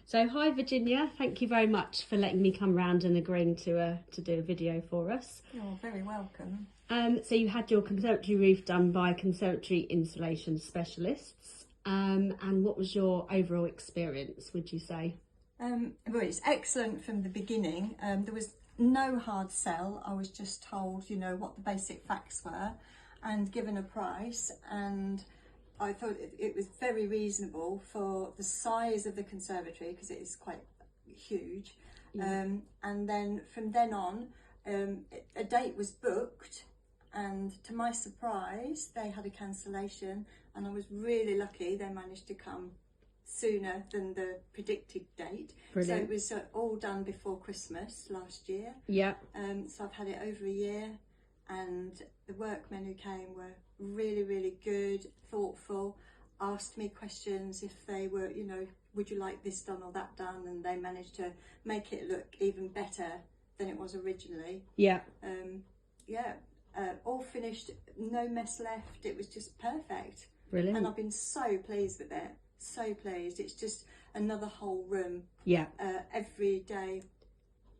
So hi Virginia, thank you very much for letting me come round and agreeing to do a video for us. You're very welcome. So you had your conservatory roof done by Conservatory Insulation Specialists, and what was your overall experience, would you say? Well, it's excellent from the beginning. There was no hard sell. I was just told, you know, what the basic facts were and given a price, and I thought it was very reasonable for the size of the conservatory, because it is quite huge. Yeah. And then from then on, a date was booked, and to my surprise, they had a cancellation, and I was really lucky they managed to come sooner than the predicted date. Brilliant. So it was all done before Christmas last year. Yeah. So I've had it over a year, and the workmen who came were really good, thoughtful, asked me questions if they were, you know, would you like this done or that done, and they managed to make it look even better than it was originally. Yeah. All finished, no mess left. It was just perfect. Brilliant. And I've been so pleased with it. So pleased. It's just another whole room. Yeah. Every day.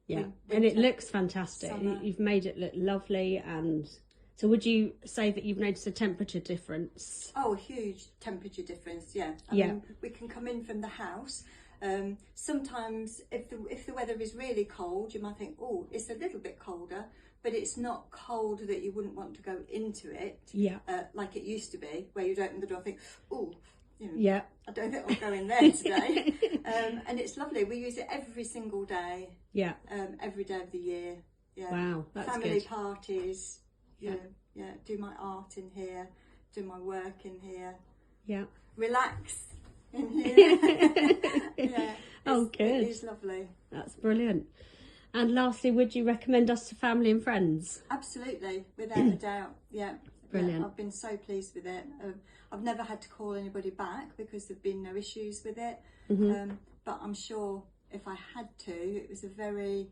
Yeah. And it looks fantastic. Summer. You've made it look lovely. And so would you say that you've noticed a temperature difference? Oh, a huge temperature difference. Yeah. I mean, we can come in from the house. Sometimes if the weather is really cold, you might think, oh, it's a little bit colder, but it's not cold that you wouldn't want to go into it. Yeah. Like it used to be, where you'd open the door and think, oh, you know, yeah, I don't think I'll go in there today. And it's lovely. We use it every single day. Yeah. Every day of the year. Yeah. Wow, that's Family good. Parties. Yeah. Yeah. Do my art in here. Do my work in here. Yeah. Relax in here. Yeah. Oh, good. It is lovely. That's brilliant. And lastly, would you recommend us to family and friends? Absolutely, without a doubt. Yeah. Brilliant. Yeah, I've been so pleased with it. I've never had to call anybody back because there've been no issues with it. Mm-hmm. But I'm sure if I had to, it was a very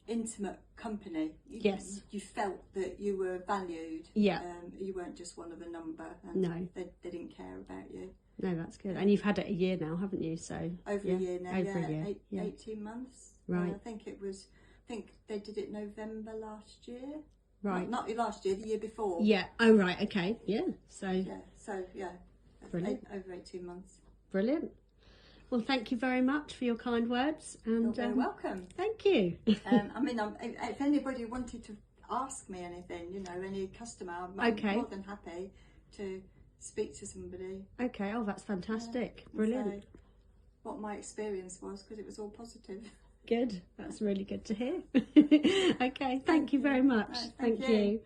intimate company. Yes. You felt that you were valued. Yeah. You weren't just one of a number. And no. They didn't care about you. No, that's good. And you've had it a year now, haven't you? So over a year now. Over a year. 18 months. Right. I think they did it November last year. Right. Not last year, the year before. Yeah. Oh, right. Okay. Yeah. So. Yeah. Brilliant. Over 18 months. Brilliant. Well, thank you very much for your kind words. And you're very welcome. Thank you. I mean, if anybody wanted to ask me anything, you know, any customer, I'm more than happy to speak to somebody. Okay. Oh, that's fantastic. Brilliant. What my experience was, because it was all positive. Good. That's really good to hear. Okay. Thank you very much. Thank you. you.